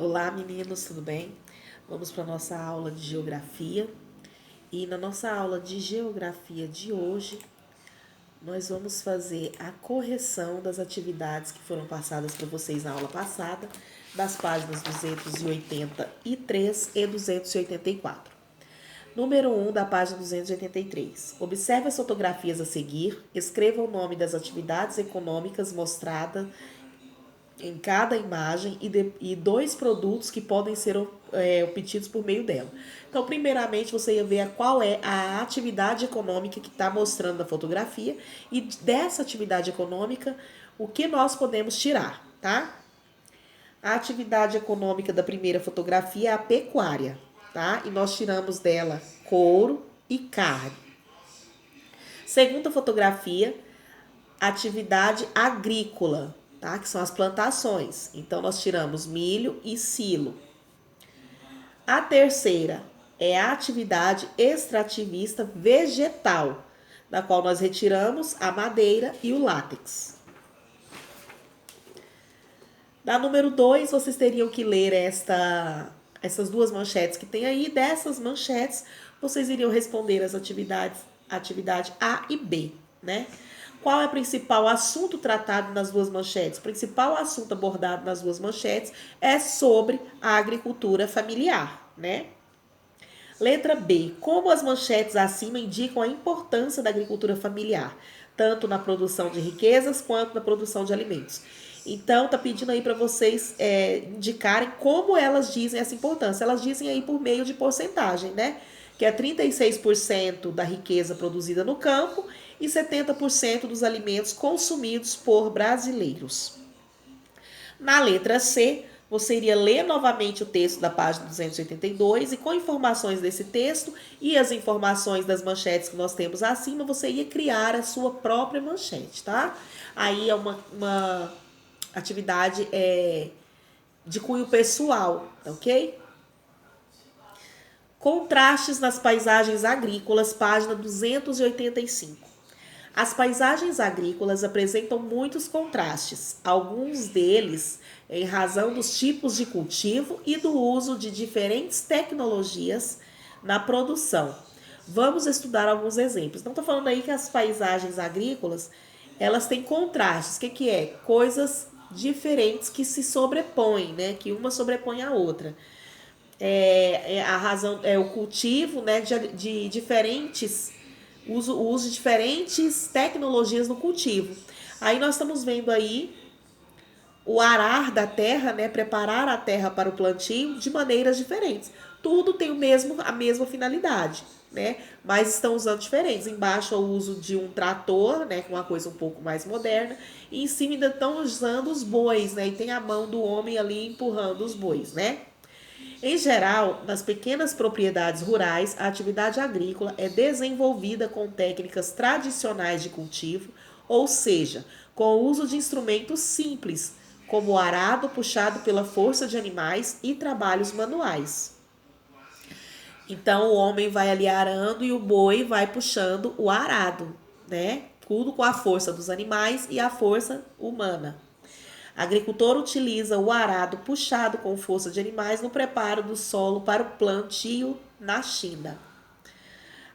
Olá, meninos, tudo bem? Vamos para a nossa aula de geografia. E na nossa aula de geografia de hoje, nós vamos fazer a correção das atividades que foram passadas para vocês na aula passada, das páginas 283 e 284. Número 1 da página 283. Observe as fotografias a seguir, escreva o nome das atividades econômicas mostradas em cada imagem e dois produtos que podem ser obtidos por meio dela. Então, primeiramente, você ia ver qual é a atividade econômica que está mostrando na fotografia e dessa atividade econômica, o que nós podemos tirar, tá? A atividade econômica da primeira fotografia é a pecuária, tá? E nós tiramos dela couro e carne. Segunda fotografia, atividade agrícola, tá? Que são as plantações. Então, nós tiramos milho e silo. A terceira é a atividade extrativista vegetal, da qual nós retiramos a madeira e o látex. Da número 2, vocês teriam que ler essas duas manchetes que tem aí. Dessas manchetes, vocês iriam responder as atividade A e B, né? Qual é o principal assunto tratado nas duas manchetes? O principal assunto abordado nas duas manchetes é sobre a agricultura familiar, né? Letra B. Como as manchetes acima indicam a importância da agricultura familiar, tanto na produção de riquezas quanto na produção de alimentos. Então, tá pedindo aí para vocês indicarem como elas dizem essa importância. Elas dizem aí por meio de porcentagem, né? Que é 36% da riqueza produzida no campo e 70% dos alimentos consumidos por brasileiros. Na letra C, você iria ler novamente o texto da página 282 e com informações desse texto e as informações das manchetes que nós temos acima, você ia criar a sua própria manchete, tá? Aí é uma atividade de cunho pessoal, ok? Contrastes nas paisagens agrícolas, página 285. As paisagens agrícolas apresentam muitos contrastes, alguns deles em razão dos tipos de cultivo e do uso de diferentes tecnologias na produção. Vamos estudar alguns exemplos. Então, estou falando aí que as paisagens agrícolas, elas têm contrastes. O que é? Coisas diferentes que se sobrepõem, né? Que uma sobrepõe a outra. A razão é o cultivo, né, de diferentes o uso de diferentes tecnologias no cultivo. Aí nós estamos vendo aí o arar da terra, né, preparar a terra para o plantio de maneiras diferentes. Tudo tem a mesma finalidade, né, mas estão usando diferentes. Embaixo é o uso de um trator, né, com uma coisa um pouco mais moderna, e em cima ainda estão usando os bois, né, e tem a mão do homem ali empurrando os bois, né. Em geral, nas pequenas propriedades rurais, a atividade agrícola é desenvolvida com técnicas tradicionais de cultivo, ou seja, com o uso de instrumentos simples, como o arado puxado pela força de animais e trabalhos manuais. Então, o homem vai ali arando e o boi vai puxando o arado, né? Tudo com a força dos animais e a força humana. A agricultora utiliza o arado puxado com força de animais no preparo do solo para o plantio na China.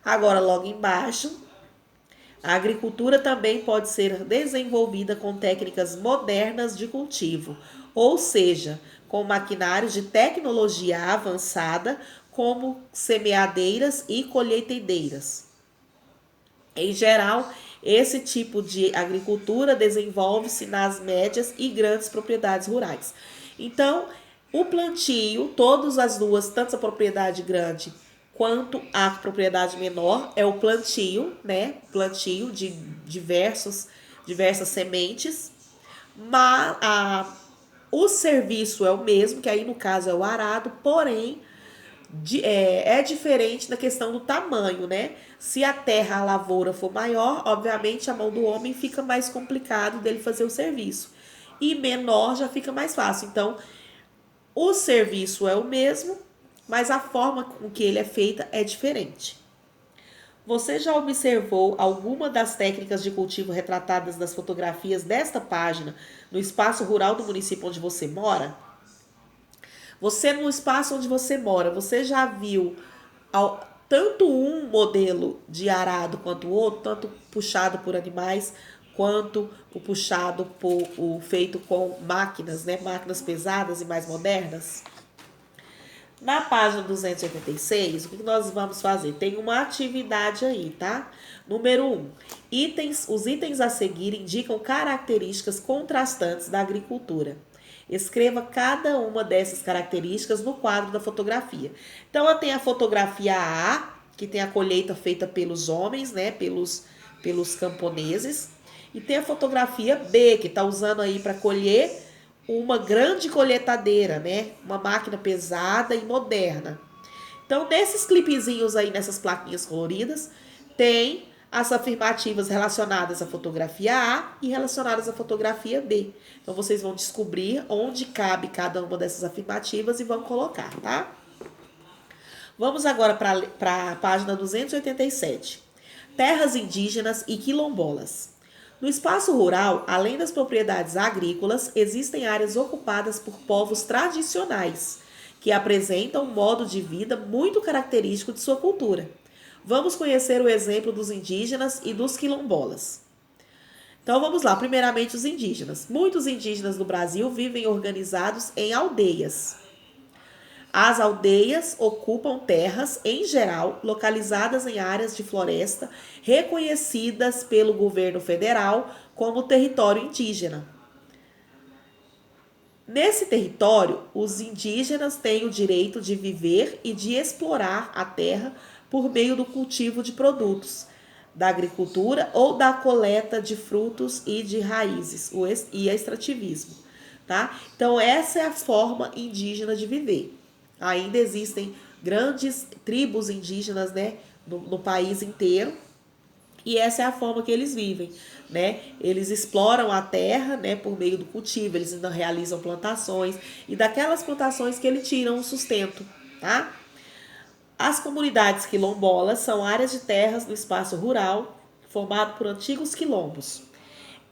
Agora, logo embaixo, a agricultura também pode ser desenvolvida com técnicas modernas de cultivo, ou seja, com maquinários de tecnologia avançada, como semeadeiras e colheitadeiras. Em geral, esse tipo de agricultura desenvolve-se nas médias e grandes propriedades rurais. Então, o plantio, todas as duas, tanto a propriedade grande quanto a propriedade menor, é o plantio, né? Plantio de diversas sementes, mas o serviço é o mesmo, que aí no caso é o arado, porém é diferente na questão do tamanho, né? Se a terra, a lavoura for maior, obviamente a mão do homem fica mais complicado dele fazer o serviço. E menor já fica mais fácil. Então, o serviço é o mesmo, mas a forma com que ele é feita é diferente. Você já observou alguma das técnicas de cultivo retratadas nas fotografias desta página no espaço rural do município onde você mora? Você, no espaço onde você mora, você já viu tanto um modelo de arado quanto o outro, tanto puxado por animais, quanto o puxado por o feito com máquinas, né? Máquinas pesadas e mais modernas? Na página 286, o que nós vamos fazer? Tem uma atividade aí, tá? Número 1. Os itens a seguir indicam características contrastantes da agricultura. Escreva cada uma dessas características no quadro da fotografia. Então, eu tenho a fotografia A, que tem a colheita feita pelos homens, né? Pelos camponeses. E tem a fotografia B, que está usando aí para colher uma grande colheitadeira, né? Uma máquina pesada e moderna. Então, nesses clipezinhos aí, nessas plaquinhas coloridas, tem as afirmativas relacionadas à fotografia A e relacionadas à fotografia B. Então, vocês vão descobrir onde cabe cada uma dessas afirmativas e vão colocar, tá? Vamos agora para a página 287. Terras indígenas e quilombolas. No espaço rural, além das propriedades agrícolas, existem áreas ocupadas por povos tradicionais, que apresentam um modo de vida muito característico de sua cultura. Vamos conhecer o exemplo dos indígenas e dos quilombolas. Então vamos lá, primeiramente os indígenas. Muitos indígenas do Brasil vivem organizados em aldeias. As aldeias ocupam terras, em geral, localizadas em áreas de floresta reconhecidas pelo governo federal como território indígena. Nesse território, os indígenas têm o direito de viver e de explorar a terra por meio do cultivo de produtos, da agricultura ou da coleta de frutos e de raízes, e extrativismo. Tá? Então, essa é a forma indígena de viver. Ainda existem grandes tribos indígenas, né, no país inteiro, e essa é a forma que eles vivem, né? Eles exploram a terra, né, por meio do cultivo, eles ainda realizam plantações, e daquelas plantações que eles tiram o sustento, tá? As comunidades quilombolas são áreas de terras no espaço rural, formado por antigos quilombos.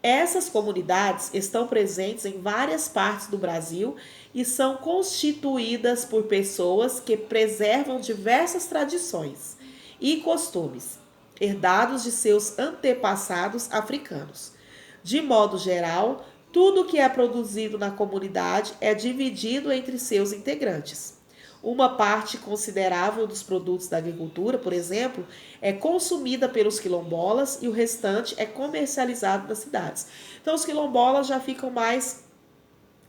Essas comunidades estão presentes em várias partes do Brasil e são constituídas por pessoas que preservam diversas tradições e costumes, herdados de seus antepassados africanos. De modo geral, tudo que é produzido na comunidade é dividido entre seus integrantes. Uma parte considerável dos produtos da agricultura, por exemplo, é consumida pelos quilombolas e o restante é comercializado nas cidades. Então, os quilombolas já ficam mais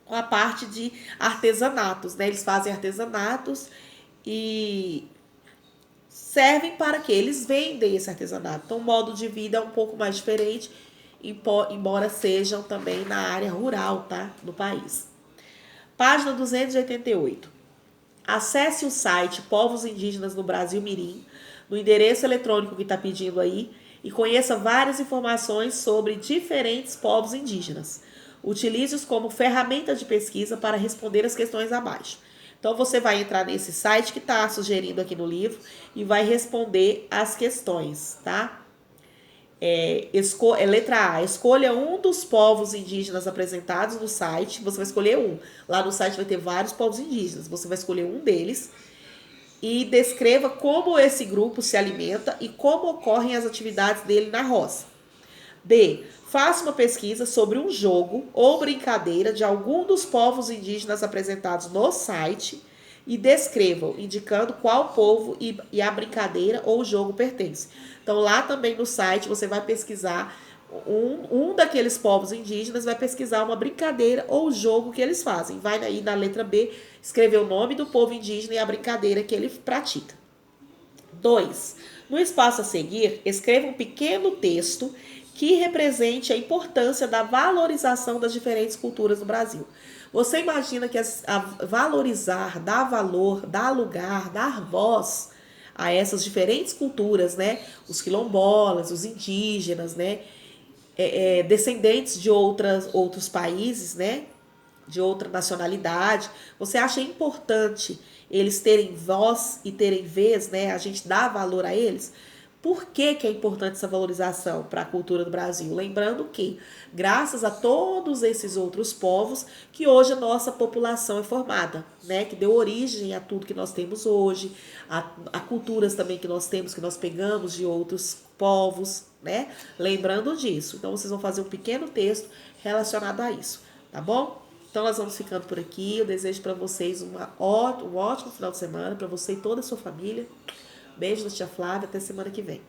com a parte de artesanatos, né? Eles fazem artesanatos e servem para que eles vendem esse artesanato. Então, o modo de vida é um pouco mais diferente, embora sejam também na área rural, tá? Do país. Página 288. Acesse o site Povos Indígenas no Brasil Mirim, no endereço eletrônico que está pedindo aí, e conheça várias informações sobre diferentes povos indígenas. Utilize-os como ferramenta de pesquisa para responder as questões abaixo. Então, você vai entrar nesse site que está sugerindo aqui no livro e vai responder as questões, tá? Letra A, escolha um dos povos indígenas apresentados no site, você vai escolher um. Lá no site vai ter vários povos indígenas, você vai escolher um deles e descreva como esse grupo se alimenta e como ocorrem as atividades dele na roça. B, faça uma pesquisa sobre um jogo ou brincadeira de algum dos povos indígenas apresentados no site e descrevam, indicando qual povo e a brincadeira ou o jogo pertence. Então, lá também no site, você vai pesquisar um daqueles povos indígenas, vai pesquisar uma brincadeira ou jogo que eles fazem. Vai aí na letra B, escrever o nome do povo indígena e a brincadeira que ele pratica. 2. No espaço a seguir, escreva um pequeno texto que represente a importância da valorização das diferentes culturas no Brasil. Você imagina que valorizar, dar valor, dar lugar, dar voz a essas diferentes culturas, né? Os quilombolas, os indígenas, né? Descendentes de outros países, né? De outra nacionalidade. Você acha importante eles terem voz e terem vez, né? A gente dá valor a eles? Por que que é importante essa valorização para a cultura do Brasil? Lembrando que, graças a todos esses outros povos, que hoje a nossa população é formada, né? Que deu origem a tudo que nós temos hoje, a culturas também que nós pegamos de outros povos, né? Lembrando disso. Então, vocês vão fazer um pequeno texto relacionado a isso, tá bom? Então, nós vamos ficando por aqui. Eu desejo para vocês um ótimo final de semana, para você e toda a sua família. Beijo da tia Flávia, até semana que vem.